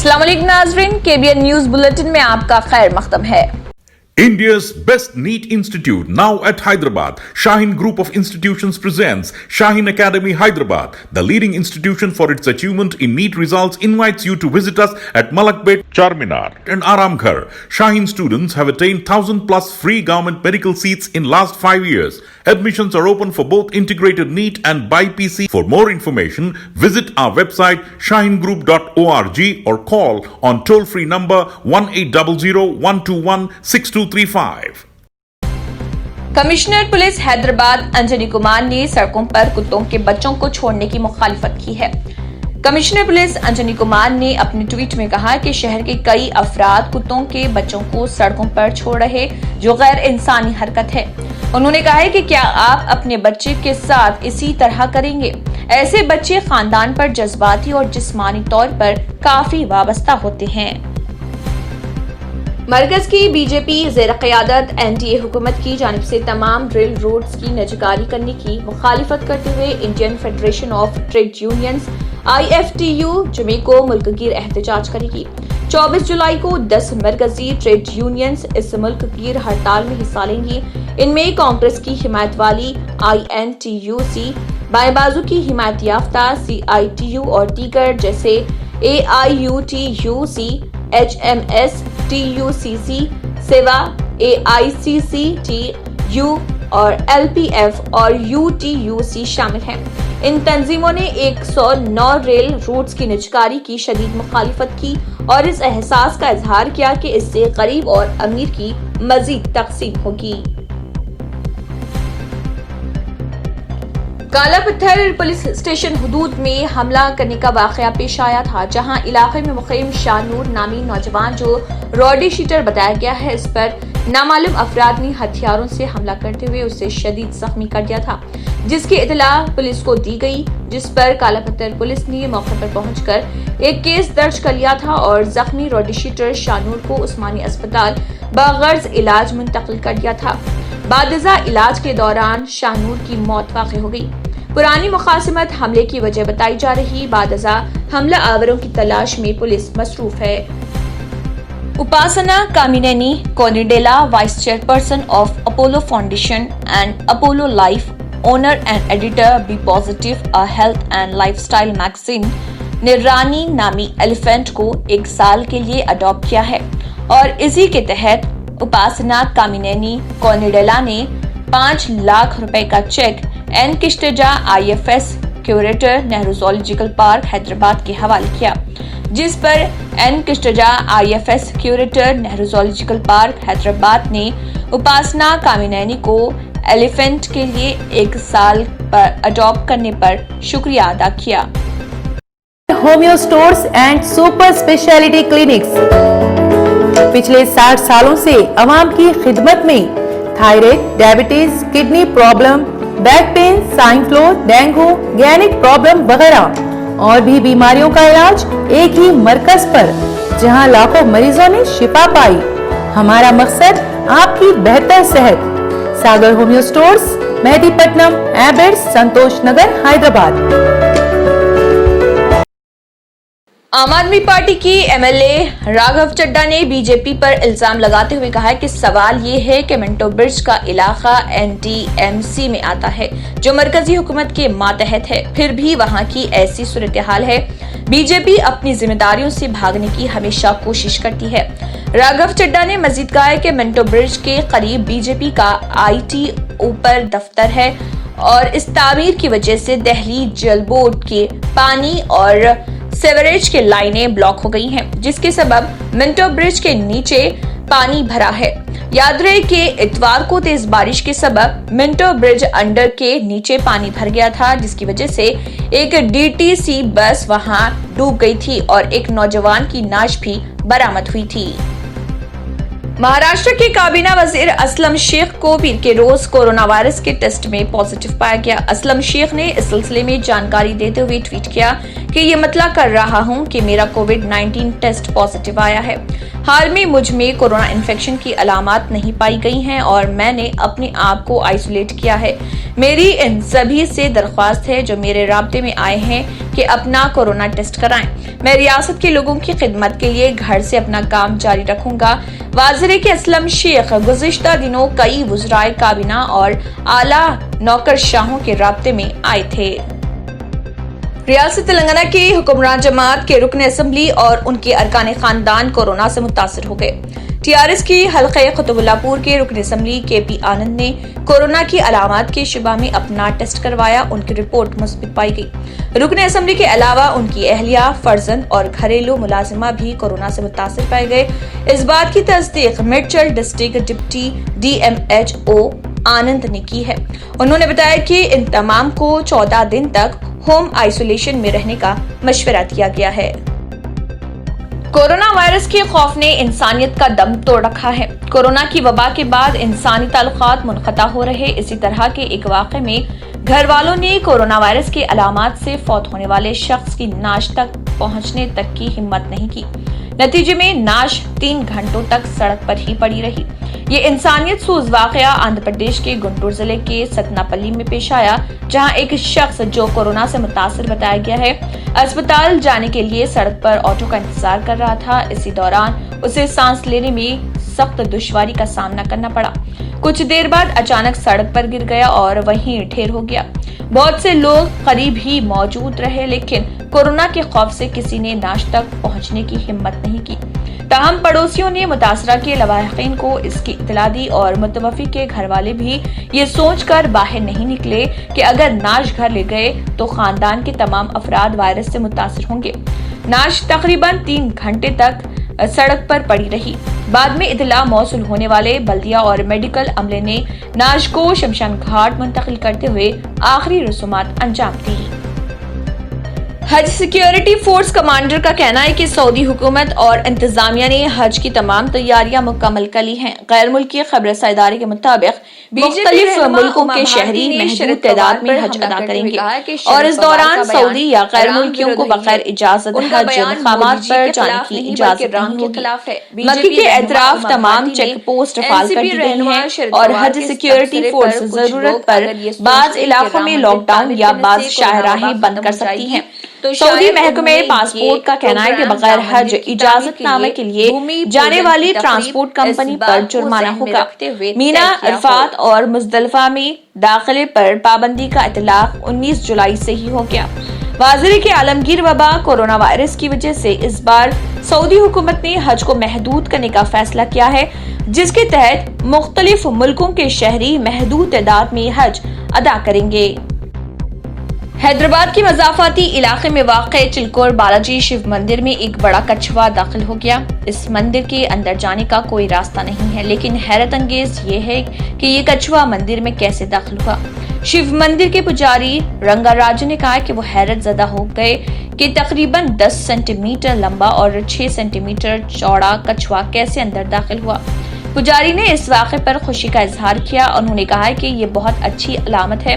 अस्सलाम वालेकुम नाज़रीन, KBN न्यूज़ बुलेटिन में आपका खैर मक़दम है। India's best NEET institute now at Hyderabad. Shaheen Group of Institutions presents Shaheen Academy Hyderabad. The leading institution for its achievement in NEET results invites you to visit us at Malakpet, Charminar and Aramghar. Shaheen students have attained 1,000 plus free government medical seats in last 5 years. Admissions are open for both integrated NEET and BIPC. For more information, visit our website shaheengroup.org or call on toll-free number 1800-121-6235. Commissioner police Hyderabad Anjani Kumar ने सड़कों पर कुत्तों के बच्चों को छोड़ने की मुखालिफत की है। कमिश्नर पुलिस अंजनी कुमार ने अपने ट्वीट में कहा कि शहर के कई अफराद कुत्तों के बच्चों को सड़कों पर छोड़ रहे, जो गैर इंसानी हरकत है। उन्होंने कहा है कि क्या आप अपने बच्चे के साथ इसी तरह करेंगे? ऐसे बच्चे खानदान पर जज्बाती और जिस्मानी तौर पर काफी वाबस्ता होते हैं। मरकज की बीजेपी ज़ेर क़यादत NDA हुकूमत की जानिब से तमाम ड्रिल रोड्स की नजकारी करने की मुखालिफत करते हुए Indian federation of trade unions IFTU जुमे को मुल्कगीर एहतजाज करेगी। 24 जुलाई को 10 मरकजी ट्रेड यूनियंस इस मुल्कगीर हड़ताल में हिस्सा लेंगी। इनमें कांग्रेस की हिमायत वाली INTUC, बाएं बाजू की हिमायत याफ्ता CITU और दीगर जैसे AIUTUC, HMS, TUCC, सेवा, AICCTU और LPF और UTUC शामिल हैं। इन तंजीमों ने 109 रेल रूट्स की निजकारी की शदीद मुखालिफत की और इस एहसास का इजहार किया कि इससे गरीब और अमीर की मजीद तकसीम होगी। काला पत्थर पुलिस स्टेशन हुदूद में हमला करने का वाकया पेश आया था, जहां इलाके में मुक़ीम शाहनूर नामी नौजवान जो रॉडी शीटर बताया गया है, इस पर नामालूम अफराद ने हथियारों से हमला करते हुए उसे शदीद जख्मी कर दिया था, जिसकी इतला पुलिस को दी गई, जिस पर काला पत्थर पुलिस ने मौके पर पहुंचकर एक केस दर्ज कर लिया था और जख्मी रॉडी शीटर शाहनूर को उस्मानी अस्पताल बगर्ज इलाज मुंतकिल कर दिया था। बादजा इलाज के दौरान शाहनूर की मौत वाक़ई हो गई। पुरानी मुखासिमत हमले की वजह बताई जा रही। बादजा हमला आवरों की तलाश में पुलिस मसरूफ है। Upasana Kamineni Konidela, vice chairperson of Apollo foundation and Apollo life, owner and editor B positive a health and lifestyle magazine ने रानी नामी एलिफेंट को 1 साल के लिए अडॉप्ट किया है और इसी के तहत उपासना कामिनेनी कोनिडेला ने 5 लाख रुपए का cheque N Kshitija IFS curator Nehru zoological park Hyderabad के हवाले किया, जिस पर N Kshitija IFS curator Nehru zoological park Hyderabad ने उपासना कामिनेनी को एलिफेंट के लिए 1 साल पर अडॉप्ट करने पर शुक्रिया अदा किया। Homeo stores and super speciality clinics पिछले 60 सालों से आवाम की खिदमत में thyroid, diabetes, kidney problem, back pain, swine flu, dengue, गैनिक प्रॉब्लम वगैरह और भी बीमारियों का इलाज एक ही मरकज पर, जहां लाखों मरीजों ने शिफा पाई। हमारा मकसद आपकी बेहतर सेहत। सागर होम्यो स्टोर्स, मेहदीपट्टनम, एबेट्स, संतोष नगर, हैदराबाद। आम आदमी पार्टी की MLA राघव चड्डा ने बीजेपी पर इल्जाम लगाते हुए कहा है कि सवाल ये है कि मिंटो ब्रिज का इलाका NTMC में आता है, जो मरकजी हुकूमत के मातहत है, फिर भी वहां की ऐसी सूरत हाल है। बीजेपी अपनी जिम्मेदारियों से भागने की हमेशा कोशिश करती है। राघव चड्डा ने मजीद कहा है कि मिंटो ब्रिज के करीब बीजेपी का IT ऊपर दफ्तर है और इस तामीर की वजह से दिल्ली जल बोर्ड के पानी और सेवरेज के लाइनें ब्लॉक हो गई हैं, जिसके सबब मिंटो ब्रिज के नीचे पानी भरा है। याद रहे कि इतवार को तेज बारिश के सबब मिंटो ब्रिज अंडर के नीचे पानी भर गया था, जिसकी वजह से एक DTC बस वहां डूब गई थी और एक नौजवान की लाश भी बरामद हुई थी। महाराष्ट्र के काबीना वजीर असलम शेख को पीर के रोज कोरोना वायरस के टेस्ट में पॉजिटिव पाया गया। असलम शेख ने इस सिलसिले में जानकारी देते हुए ट्वीट किया कि ये मतलब कर रहा हूं कि मेरा कोविड-19 टेस्ट पॉजिटिव आया है। हाल में मुझ में कोरोना इन्फेक्शन की अलामत नहीं पाई गई हैं और मैंने अपने आप को आइसोलेट किया है। میری ان سبھی سے درخواست ہے جو میرے رابطے میں آئے ہیں کہ اپنا کورونا ٹیسٹ کرائیں۔ میں ریاست کے لوگوں کی خدمت کے لیے گھر سے اپنا کام جاری رکھوں گا۔ واضح ہے کہ اسلم شیخ گزشتہ دنوں کئی وزرائے کابینہ اور اعلیٰ نوکرشاہوں کے رابطے میں آئے تھے۔ ریاست تلنگانہ کی حکمران جماعت کے رکن اسمبلی اور ان کے ارکان خاندان کورونا سے متاثر ہو گئے۔ ٹی آر ایس کی حلقہ قطب اللہ پور کے رکن اسمبلی کے پی آنند نے کورونا کی علامات کے شبہ میں اپنا ٹیسٹ کروایا۔ ان کی رپورٹ مثبت پائی گئی۔ رکن اسمبلی کے علاوہ ان کی اہلیہ، فرزند اور گھریلو ملازمہ بھی کورونا سے متاثر پائے گئے۔ اس بات کی تصدیق Medchal district deputy D M H O Anand نے کی ہے۔ انہوں نے بتایا کہ ان تمام کو 14 دن تک ہوم آئسولیشن میں رہنے کا مشورہ دیا گیا ہے۔ کورونا وائرس کے خوف نے انسانیت کا دم توڑ رکھا ہے۔ کورونا کی وبا کے بعد انسانی تعلقات منقطع ہو رہے۔ اسی طرح کے ایک واقعے میں گھر والوں نے کورونا وائرس کے علامات سے فوت ہونے والے شخص کی نعش تک پہنچنے تک کی ہمت نہیں کی۔ نتیجے میں نعش 3 گھنٹوں تک سڑک پر ہی پڑی رہی۔ یہ انسانیت سوز واقعہ آندھرا پردیش کے گنٹور ضلع کے ستنا پلی میں پیش آیا، جہاں ایک شخص جو کورونا سے متاثر بتایا گیا ہے، اسپتال جانے کے لیے سڑک پر آٹو کا انتظار کر رہا تھا۔ اسی دوران اسے سانس لینے میں سخت دشواری کا سامنا کرنا پڑا۔ کچھ دیر بعد اچانک سڑک پر گر گیا اور وہیں ڈھیر ہو گیا۔ بہت سے لوگ قریب ہی موجود رہے، لیکن کورونا کے خوف سے کسی نے نعش تک پہنچنے کی ہمت نہیں کی۔ تاہم پڑوسیوں نے متاثرہ کے لواحقین کو اس کی اطلاع دی اور متوفی کے گھر والے بھی یہ سوچ کر باہر نہیں نکلے کہ اگر نعش گھر لے گئے تو خاندان کے تمام افراد وائرس سے متاثر ہوں گے۔ نعش تقریباً 3 گھنٹے تک سڑک پر پڑی رہی۔ بعد میں اطلاع موصول ہونے والے بلدیہ اور میڈیکل عملے نے نعش کو شمشان گھاٹ منتقل کرتے ہوئے آخری رسومات انجام دی۔ حج سیکیورٹی فورس کمانڈر کا کہنا ہے کہ سعودی حکومت اور انتظامیہ نے حج کی تمام تیاریاں مکمل کر لی ہیں۔ غیر ملکی خبر رساں ادارے کے مطابق مختلف ملکوں کے شہری محدود تعداد میں حج ادا کریں گے اور اس دوران سعودی یا غیر ملکیوں کو بغیر اجازت حج مقامات پر جانے کی اجازت نہیں ہوگی۔ مکے کے اطراف تمام چیک پوسٹ فعال کر دی گئی ہیں اور حج سیکیورٹی فورس ضرورت پر بعض علاقوں میں لاک ڈاؤن یا بعض شاہراہیں بند کر سکتی ہیں۔ سعودی محکمہ پاسپورٹ کا کہنا ہے کہ بغیر حج اجازت نامے کے لیے جانے والی ٹرانسپورٹ کمپنی پر جرمانہ ہوگا۔ مینا، عرفات اور مزدلفہ میں داخلے پر پابندی کا اطلاق 19 جولائی سے ہی ہو گیا۔ واضح ہے کہ عالمگیر وبا کورونا وائرس کی وجہ سے اس بار سعودی حکومت نے حج کو محدود کرنے کا فیصلہ کیا ہے، جس کے تحت مختلف ملکوں کے شہری محدود تعداد میں حج ادا کریں گے۔ حیدرآباد کے مضافاتی علاقے میں واقع چلکور بالاجی شیو مندر میں ایک بڑا کچھوا داخل ہو گیا۔ اس مندر کے اندر جانے کا کوئی راستہ نہیں ہے، لیکن حیرت انگیز یہ ہے کہ یہ کچھوا مندر میں کیسے داخل ہوا۔ شیو مندر کے پجاری رنگا راج نے کہا کہ وہ حیرت زدہ ہو گئے کہ تقریباً 10 سینٹی میٹر لمبا اور 6 سینٹی میٹر چوڑا کچھوا کیسے اندر داخل ہوا۔ پجاری نے اس واقعے پر خوشی کا اظہار کیا۔ انہوں نے کہا کہ یہ بہت اچھی علامت ہے،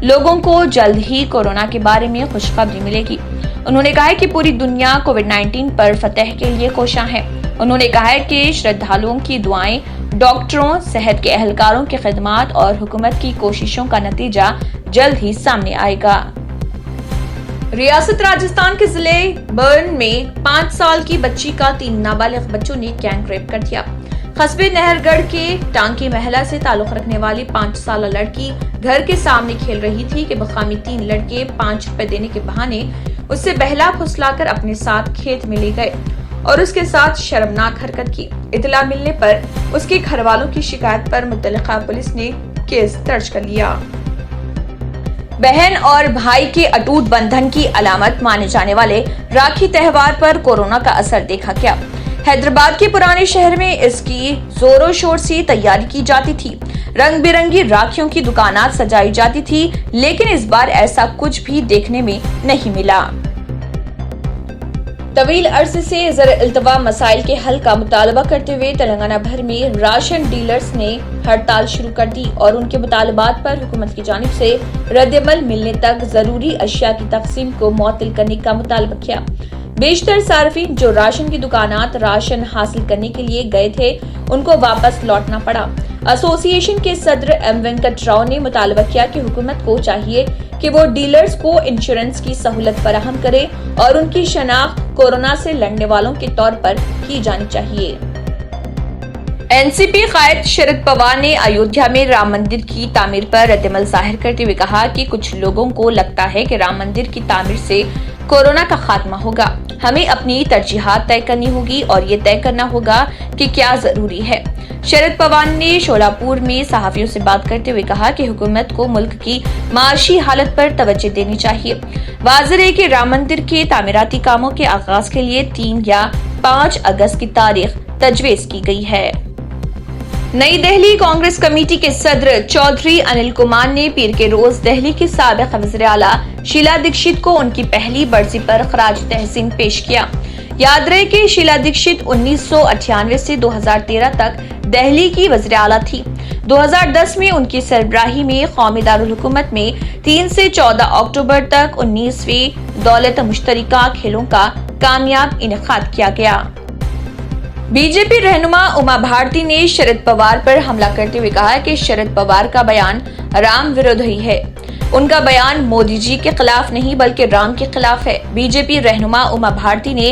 لوگوں کو جلد ہی کورونا کے بارے میں خوشخبری ملے گی۔ انہوں نے کہا کہ پوری دنیا کووڈ-19 پر فتح کے لیے کوشاں ہے۔ انہوں نے کہا کہ شردھالوؤں کی دعائیں، ڈاکٹروں، صحت کے اہلکاروں کی خدمات اور حکومت کی کوششوں کا نتیجہ جلد ہی سامنے آئے گا۔ ریاست راجستھان کے ضلع برن میں 5 سال کی بچی کا 3 نابالغ بچوں نے گینگ ریپ کر دیا۔ قصبے نہر گڑھ کے ٹانکی محلہ سے تعلق رکھنے والی 5 سالہ لڑکی گھر کے سامنے کھیل رہی تھی کہ مقامی 3 لڑکے 5 روپے دینے کے بہانے اس سے بہلا پھسلا کر اپنے ساتھ کھیت میں لے گئے اور اس کے ساتھ شرمناک حرکت کی۔ اطلاع ملنے پر اس کے گھر والوں کی شکایت پر متعلقہ پولیس نے کیس درج کر لیا۔ بہن اور بھائی کے اٹوٹ بندھن کی علامت مانے جانے والے راکھی تہوار پر کورونا کا اثر دیکھا گیا۔ حیدرآباد کے پرانے شہر میں اس کی زور و شور سے تیاری کی جاتی تھی۔ رنگ برنگی راکھیوں کی دکانات سجائی جاتی تھی، لیکن اس بار ایسا کچھ بھی دیکھنے میں نہیں ملا۔ طویل عرصے سے زر التوا مسائل کے حل کا مطالبہ کرتے ہوئے تلنگانہ بھر میں راشن ڈیلرز نے ہڑتال شروع کر دی اور ان کے مطالبات پر حکومت کی جانب سے رد عمل ملنے تک ضروری اشیاء کی تقسیم کو معطل کرنے کا مطالبہ کیا۔ بیشتر صارفین جو راشن کی دکانات راشن حاصل کرنے کے لیے گئے تھے، ان کو واپس لوٹنا پڑا۔ एसोसिएशन के सदर एम वेंकट राव ने मुतालबा किया कि हुकूमत को चाहिए कि वो डीलर्स को इंश्योरेंस की सहूलत फराहम करे और उनकी शनाख्त कोरोना से लड़ने वालों के तौर पर की जानी चाहिए। एनसीपी कायद शरद पवार ने अयोध्या में राम मंदिर की तामीर पर रद्दअमल जाहिर करते हुए कहा कि कुछ लोगों को लगता है कि राम मंदिर की तामीर से कोरोना का खात्मा होगा। हमें अपनी तरजीहात तय करनी होगी और ये तय करना होगा कि क्या जरूरी है। शरद पवार ने शोलापुर में सहाफियों से बात करते हुए कहा कि हुकूमत को मुल्क की माशी हालत पर तवज्जो देनी चाहिए। वाज़ेह है कि राम मंदिर के तामीराती कामों के आगाज के लिए 3 या 5 अगस्त की तारीख तजवीज की गई है। नई दिल्ली कांग्रेस कमेटी के सदर चौधरी अनिल कुमार ने पीर के रोज दिल्ली की साबिक वज़ीर आला शीला दीक्षित को उनकी पहली बरसी पर खराज तहसीन पेश किया। याद रहे कि शीला दीक्षित 1998 से 2013 तक दिल्ली की वज़ीर आला थी। 2010 में उनकी सरबराही में कौमी दारुल हुकूमत में 3 से 14 अक्टूबर तक 19वीं दौलत मुश्तरिका खेलों का कामयाब इनेकाद किया गया। बीजेपी रहनुमा उमा भारती ने शरद पवार पर हमला करते हुए कहा कि शरद पवार का बयान राम विरोधी है। उनका बयान मोदी जी के खिलाफ नहीं बल्कि राम के खिलाफ है। बीजेपी रहनुमा उमा भारती ने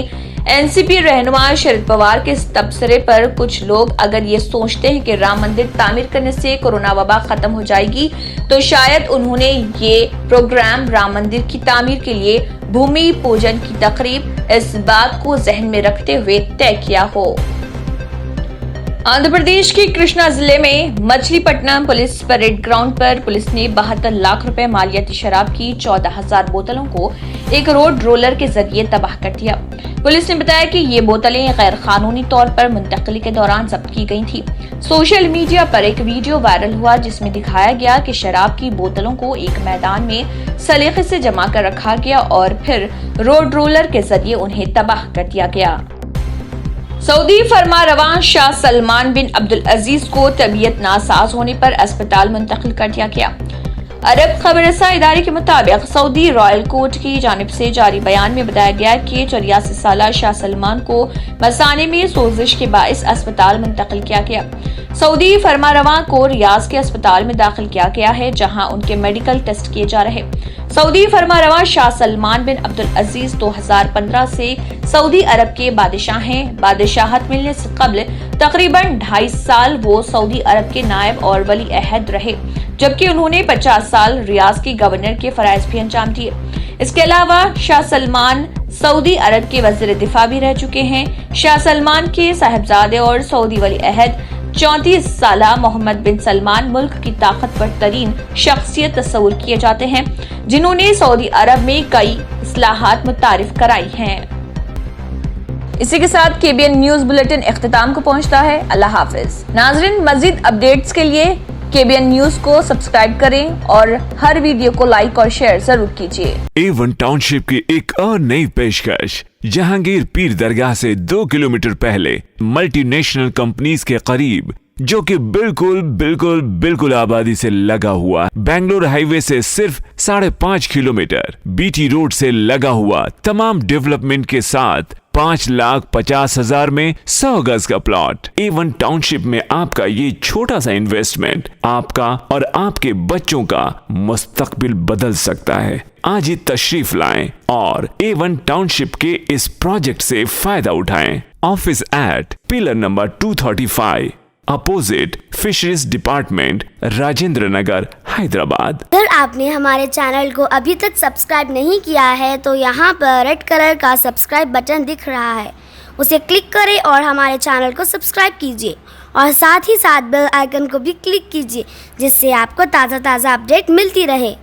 एनसीपी रहनुमा शरद पवार के इस तबसरे पर कुछ लोग अगर ये सोचते हैं कि राम मंदिर तामीर करने से कोरोना वबा खत्म हो जाएगी तो शायद उन्होंने ये प्रोग्राम राम मंदिर की तामीर के लिए भूमि पूजन की तकरीब इस बात को जहन में रखते हुए तय किया हो। आंध्र प्रदेश के कृष्णा जिले में मछलीपट्टनम पुलिस परेड ग्राउंड पर पुलिस ने 72 लाख रुपए मालियाती शराब की 14,000 बोतलों को एक रोड रोलर के जरिए तबाह कर दिया। पुलिस ने बताया कि ये बोतलें गैर कानूनी तौर पर मुंतकिली के दौरान जब्त की गई थी। सोशल मीडिया पर एक वीडियो वायरल हुआ जिसमें दिखाया गया कि शराब की बोतलों को एक मैदान में सलीके से जमा कर रखा गया और फिर रोड रोलर के जरिए उन्हें तबाह कर दिया गया। सऊदी फरमारवां शाह सलमान बिन अब्दुल अजीज को तबीयत नासाज होने पर अस्पताल मुंतकिल कर दिया गया। अरब खबरसा इदारे के मुताबिक सऊदी रॉयल कोर्ट की जानिब से जारी बयान में बताया गया कि 84 साला शाह सलमान को मसाने में सोजिश के बाइस अस्पताल मुंतकिल किया गया। सऊदी फरमारवां को रियाज के अस्पताल में दाखिल किया गया है जहां उनके मेडिकल टेस्ट किए जा रहे। सऊदी फरमारवां शाह सलमान बिन अब्दुल अजीज 2015 से सऊदी अरब के बादशाह हैं। बादशाहत मिलने से कबल तकरीबन 2.5 साल वो सऊदी अरब के नायब और वली अहद रहे, जबकि उन्होंने 50 साल रियाज के गवर्नर के फराइज भी अंजाम दिए। इसके अलावा शाह सलमान सऊदी अरब के वजीर दिफा भी रह चुके हैं। शाह सलमान के साहिबजादे और सऊदी वली अहद 34 साला मोहम्मद बिन सलमान मुल्क की ताकतवर तरीन शख्सियत तस्वुर किए जाते हैं जिन्होंने सऊदी अरब में कई इस्लाहात मुतारिफ कराई हैं। इसी के साथ केबीएन न्यूज बुलेटिन इख्तिताम को पहुंचता है। अल्लाह हाफिज। नाज़रीन, मजीद अपडेट्स के लिए केबीएन न्यूज को सब्सक्राइब करें और हर वीडियो को लाइक और शेयर जरूर कीजिए। A1 टाउनशिप की एक और नई पेशकश जहांगीर पीर दरगाह से 2 किलोमीटर पहले मल्टीनेशनल कंपनीज के करीब, जो कि बिल्कुल आबादी से लगा हुआ, बेंगलोर हाईवे से सिर्फ 5.5 किलोमीटर, बीटी रोड से लगा हुआ, तमाम डेवलपमेंट के साथ 5,50,000 में 100 गज का प्लॉट। A1 टाउनशिप में आपका ये छोटा सा इन्वेस्टमेंट आपका और आपके बच्चों का मुस्तकबिल बदल सकता है। आज ही तशरीफ लाएं और A1 टाउनशिप के इस प्रोजेक्ट से फायदा उठाएं। Office at pillar number 235 opposite fisheries department, Rajendra Nagar, Hyderabad. अगर आपने हमारे चैनल को अभी तक सब्सक्राइब नहीं किया है तो यहाँ पर रेड कलर का सब्सक्राइब बटन दिख रहा है, उसे क्लिक करें और हमारे चैनल को सब्सक्राइब कीजिए और साथ ही साथ बेल आइकन को भी क्लिक कीजिए जिससे आपको ताज़ा अपडेट मिलती रहे।